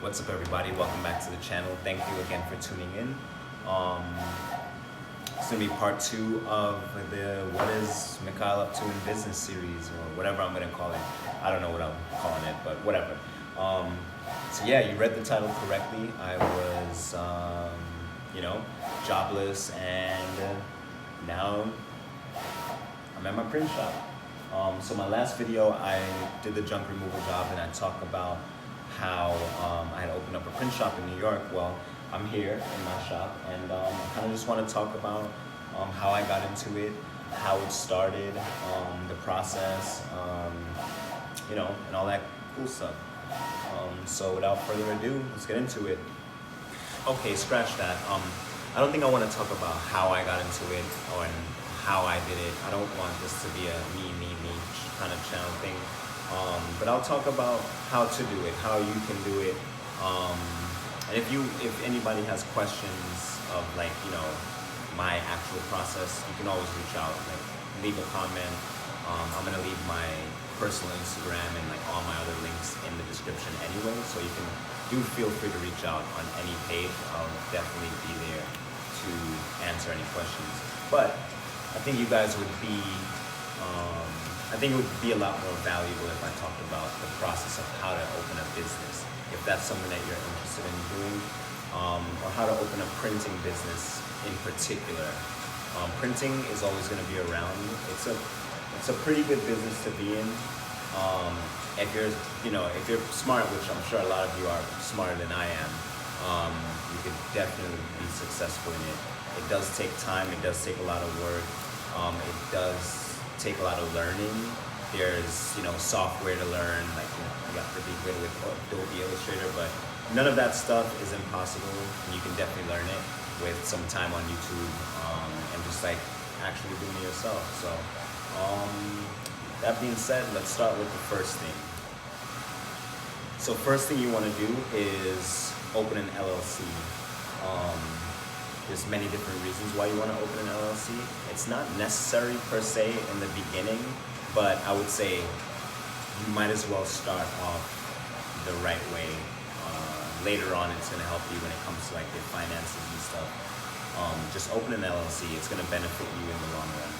What's up, everybody? Welcome back to the channel. Thank you again for tuning in. It's gonna be part 2 of the What is Mikhail Up to in Business series, or whatever I'm gonna call it. I don't know what I'm calling it, but whatever. So yeah, you read the title correctly. I was, jobless, and now I'm at my print shop. So my last video, I did the junk removal job, and I talked about how I had opened up a print shop in New York. Well, I'm here in my shop, and I kind of just want to talk about how I got into it, how it started, the process, and all that cool stuff. So without further ado, let's get into it. Okay, scratch that. I don't think I want to talk about how I got into it or how I did it. I don't want this to be a me kind of channel thing. But I'll talk about how to do it, how you can do it. And if anybody has questions of my actual process, you can always reach out, leave a comment. I'm gonna leave my personal Instagram and all my other links in the description anyway, so you can feel free to reach out on any page. I'll definitely be there to answer any questions. But I think you guys would be, I think it would be a lot more valuable if I talked about the process of how to open a business, if that's something that you're interested in doing, or how to open a printing business in particular. Printing is always going to be around. It's a pretty good business to be in. If you're smart, which I'm sure a lot of you are smarter than I am, you could definitely be successful in it. It does take time. It does take a lot of work. It does take a lot of learning. There's software to learn, you have to be good with Adobe Illustrator, but none of that stuff is impossible, and you can definitely learn it with some time on YouTube, and just actually doing it yourself. So that being said, let's start with the first thing. So first thing you want to do is open an LLC. There's many different reasons why you want to open an LLC. It's not necessary per se in the beginning, but I would say you might as well start off the right way. Later on, it's going to help you when it comes to your finances and stuff. Just open an LLC. It's going to benefit you in the long run.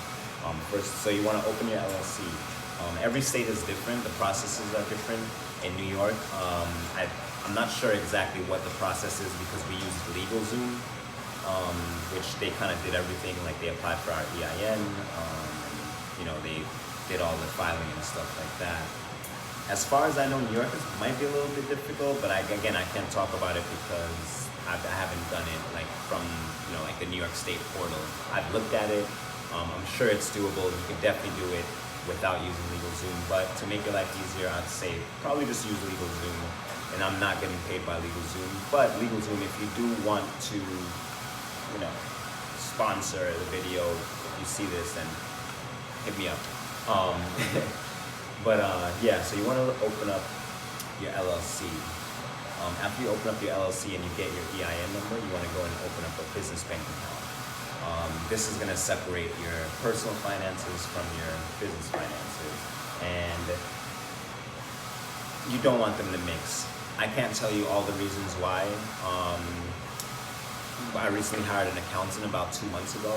First, so you want to open your LLC. Every state is different. The processes are different. In New York, I'm not sure exactly what the process is because we use LegalZoom. Which they kind of did everything, they applied for our EIN, they did all the filing and stuff like that. As far as I know, New York might be a little bit difficult, but I can't talk about it because I haven't done it from the New York State portal. I've looked at it. I'm sure it's doable. You can definitely do it without using LegalZoom, but to make your life easier, I'd say probably just use LegalZoom. And I'm not getting paid by LegalZoom, but LegalZoom, if you do want to sponsor the video, if you see this, then hit me up. Yeah, so you want to open up your LLC. After you open up your LLC and you get your EIN number, you want to go and open up a business bank account. This is going to separate your personal finances from your business finances, and you don't want them to mix. I can't tell you all the reasons why. I recently hired an accountant about 2 months ago,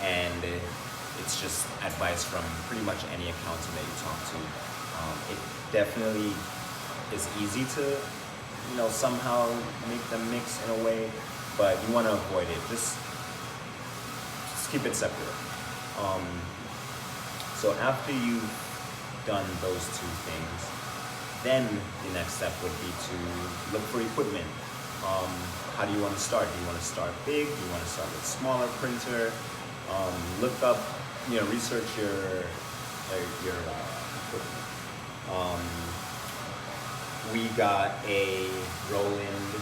and it's just advice from pretty much any accountant that you talk to. It definitely is easy to, somehow make them mix in a way, but you want to avoid it. Just keep it separate. So after you've done those 2 things, then the next step would be to look for equipment. How do you want to start? Do you want to start big? Do you want to start with smaller printer? Look up, research your equipment. We got a Roland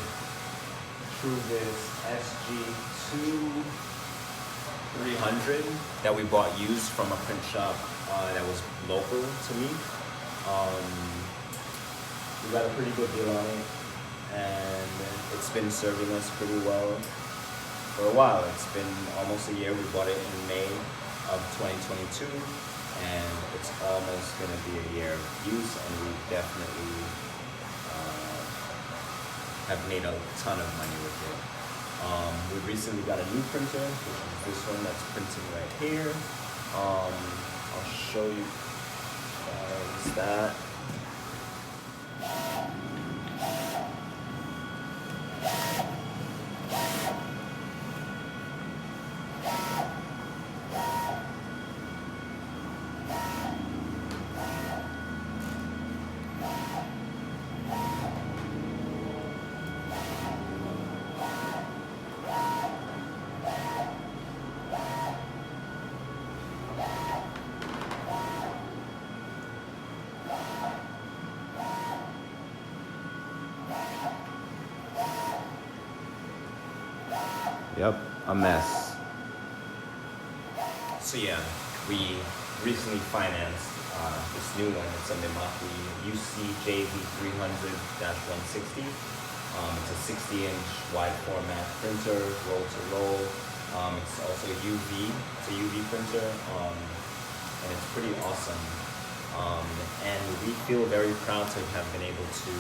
Truvis SG-2300 that we bought used from a print shop that was local to me. We got a pretty good deal on it, and it's been serving us pretty well for a while. It's been almost a year. We bought it in May of 2022, and it's almost going to be a year of use, and we definitely have made a ton of money with it. We recently got a new printer, which is this one that's printing right here. I'll show you guys that. Yep, a mess. So yeah, we recently financed this new one. It's a Mimaki UCJV 300-160. It's a 60-inch wide format printer, roll to roll. It's also UV. It's a UV printer, and it's pretty awesome. And we feel very proud to have been able to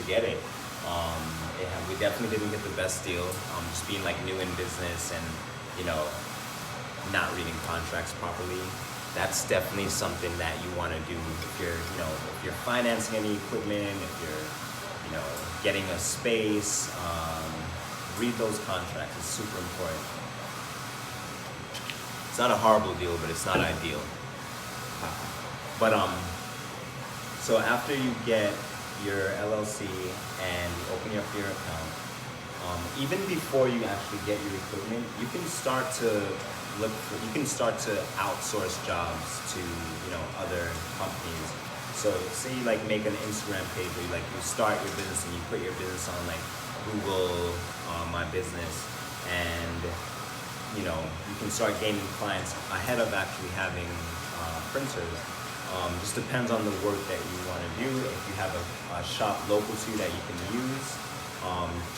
get it. We definitely didn't get the best deal. Just being like new in business and, you know, not reading contracts properly. That's definitely something that you want to do if you're, you know, if you're financing any equipment, if you're, you know, getting a space. Read those contracts. It's super important. It's not a horrible deal, but it's not ideal. But so after you get your LLC and you open up your account, even before you actually get your equipment, you can start to outsource jobs to, you know, other companies. So say you like make an Instagram page where you start your business and you put your business on like Google, My Business, and you know, you can start gaining clients ahead of actually having printers. Just depends on the work that you want to do. If you have a shop local to you that you can use,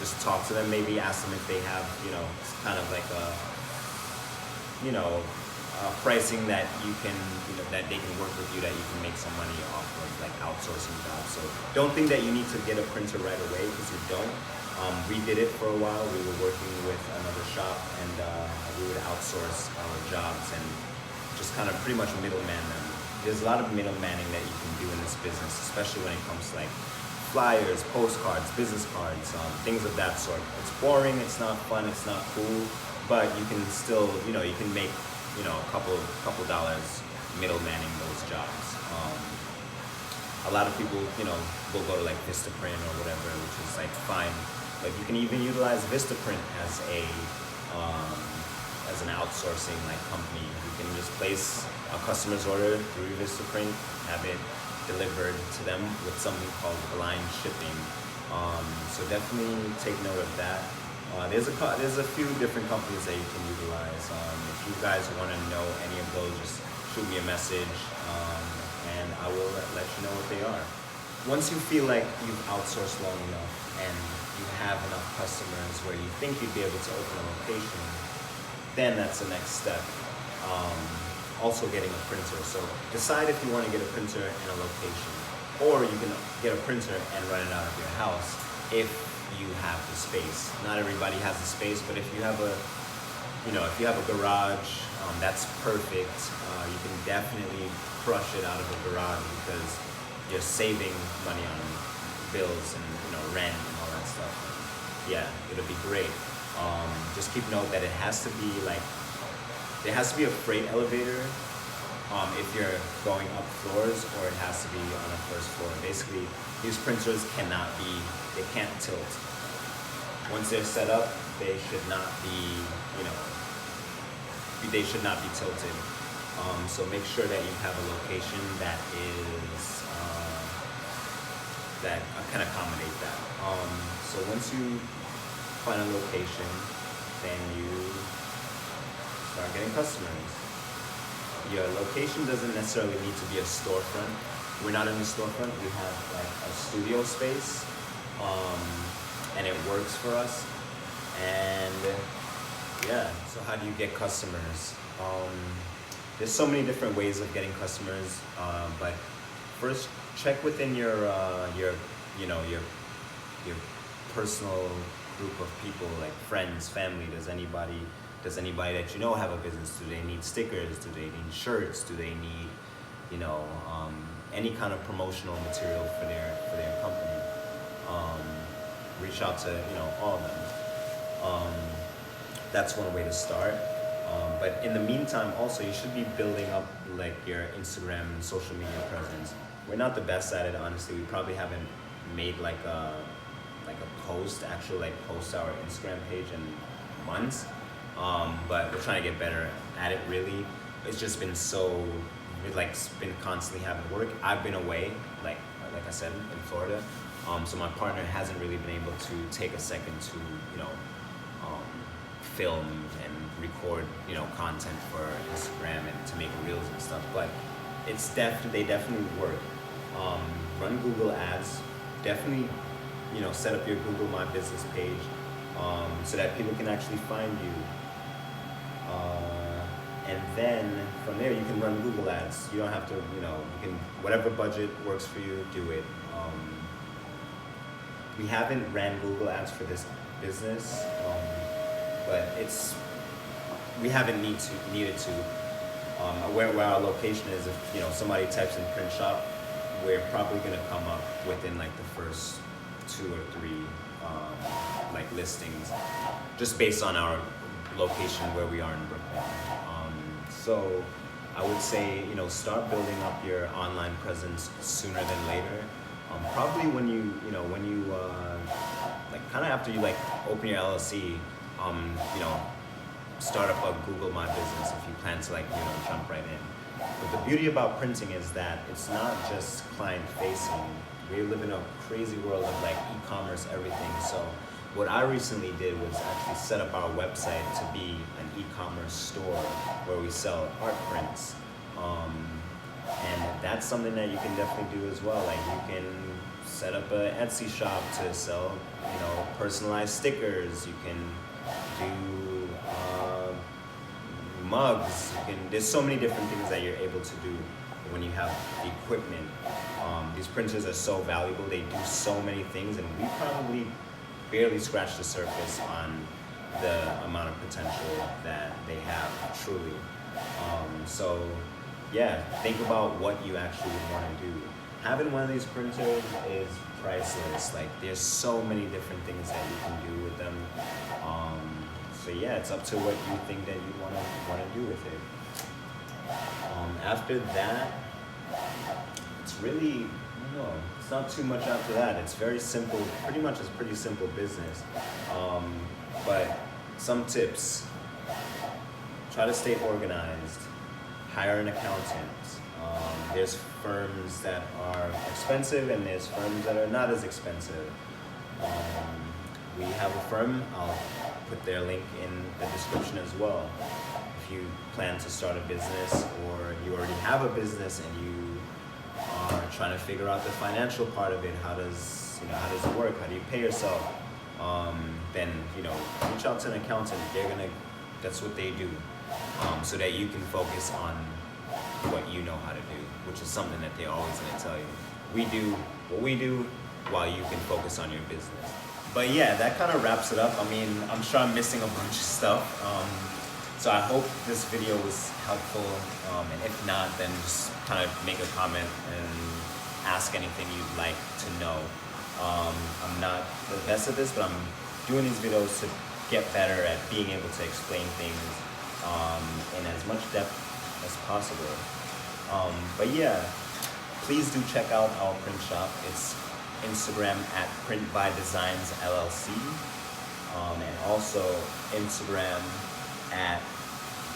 just talk to them, maybe ask them if they have, you know, kind of like a, you know, pricing that you can, you know, that they can work with you, that you can make some money off of, like outsourcing jobs. So don't think that you need to get a printer right away, because you don't. We did it for a while. We were working with another shop, and we would outsource our jobs and just kind of pretty much middleman them. There's a lot of middlemaning that you can do in this business, especially when it comes to like flyers, postcards, business cards, things of that sort. It's boring, it's not fun, it's not cool, but you can still, you know, you can make, you know, a couple dollars middlemaning those jobs. A lot of people, you know, will go to like Vistaprint or whatever, which is like fine, but you can even utilize Vistaprint as a as an outsourcing like company. You can just place a customer's order through Vistaprint, have it delivered to them with something called blind shipping. So definitely take note of that. There's a few different companies that you can utilize. If you guys want to know any of those, just shoot me a message, and I will let you know what they are. Once you feel like you've outsourced long enough and you have enough customers where you think you'd be able to open a location, then that's the next step. Also getting a printer. So decide if you want to get a printer and a location, or you can get a printer and run it out of your house if you have the space. Not everybody has the space, but if you have a, you know, if you have a garage, that's perfect. You can definitely crush it out of a garage because you're saving money on bills and, you know, rent and all that stuff. Yeah, it'll be great. Just keep note that it has to be like, there has to be a freight elevator if you're going up floors, or it has to be on a first floor. Basically, these printers they can't tilt. Once they're set up, they should not be, you know, they should not be tilted. So make sure that you have a location that is, that can accommodate that. So once you find a location, then you start getting customers. Your location doesn't necessarily need to be a storefront. We're not in a storefront. We have like a studio space, and it works for us. And yeah, so how do you get customers? There's so many different ways of getting customers, but first check within your your personal group of people, like friends, family. Does anybody that you know have a business? Do they need stickers? Do they need shirts? Do they need, you know, any kind of promotional material for their company? Reach out to, you know, all of them. That's one way to start. But in the meantime, also, you should be building up like your Instagram and social media presence. We're not the best at it, honestly. We probably haven't made like a post, actual like post our Instagram page in months. But we're trying to get better at it. Really, it's just been been constantly having to work. I've been away, like I said, in Florida. So my partner hasn't really been able to take a second to, you know, film and record, you know, content for Instagram and to make reels and stuff. But they definitely work. Run Google ads. Definitely, you know, set up your Google My Business page so that people can actually find you. And then from there you can run Google ads. You don't have to, you know, you can, whatever budget works for you, do it. We haven't ran Google ads for this business, but we haven't needed to. Where our location is, if, you know, somebody types in print shop, we're probably gonna come up within like the first 2 or 3 like listings, just based on our location where we are in Brooklyn. So I would say, you know, start building up your online presence sooner than later. Probably when you like kind of after you like open your LLC, you know, start up a Google My Business if you plan to, like, you know, jump right in. But the beauty about printing is that it's not just client facing. We live in a crazy world of like e-commerce, everything. So what I recently did was actually set up our website to be an e-commerce store where we sell art prints. And that's something that you can definitely do as well. Like, you can set up an Etsy shop to sell, you know, personalized stickers. You can do mugs. There's so many different things that you're able to do when you have the equipment. These printers are so valuable. They do so many things, and we probably barely scratch the surface on the amount of potential that they have, truly. So yeah, think about what you actually want to do. Having one of these printers is priceless. Like, there's so many different things that you can do with them. So yeah, it's up to what you think that you want to do with it. After that, it's really, I don't know, it's not too much after that. It's very simple. Pretty much it's pretty simple business. But some tips: try to stay organized. Hire an accountant. There's firms that are expensive and there's firms that are not as expensive. We have a firm. I'll put their link in the description as well. If you plan to start a business, or you already have a business and you are trying to figure out the financial part of it, how does it work? How do you pay yourself? Then, you know, reach out to an accountant. That's what they do. So that you can focus on what you know how to do, which is something that they're always going to tell you. We do what we do while you can focus on your business. But yeah, that kind of wraps it up. I mean, I'm sure I'm missing a bunch of stuff. So I hope this video was helpful. And if not, then just kind of make a comment and ask anything you'd like to know. I'm not the best at this, but I'm doing these videos to get better at being able to explain things in as much depth as possible. But yeah, please do check out our print shop. It's Instagram at Print by Designs LLC, and also Instagram at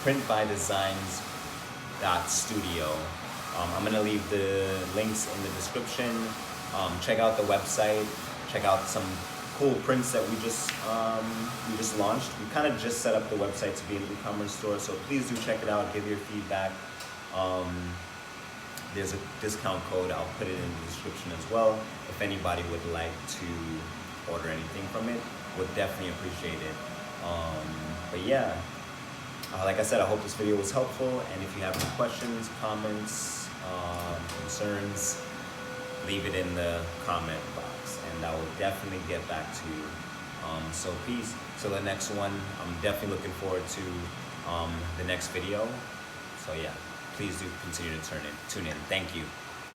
printbydesigns.studio. I'm gonna leave the links in the description. Check out the website. Check out some cool prints that we just launched. We kind of just set up the website to be an e-commerce store, so please do check it out. Give your feedback. There's a discount code. I'll put it in the description as well. If anybody would like to order anything from it, would definitely appreciate it. But yeah, like I said, I hope this video was helpful. And if you have any questions, comments, concerns, leave it in the comment box, and I will definitely get back to you. So peace. So the next one, I'm definitely looking forward to the next video. So yeah, please do continue to tune in. Thank you.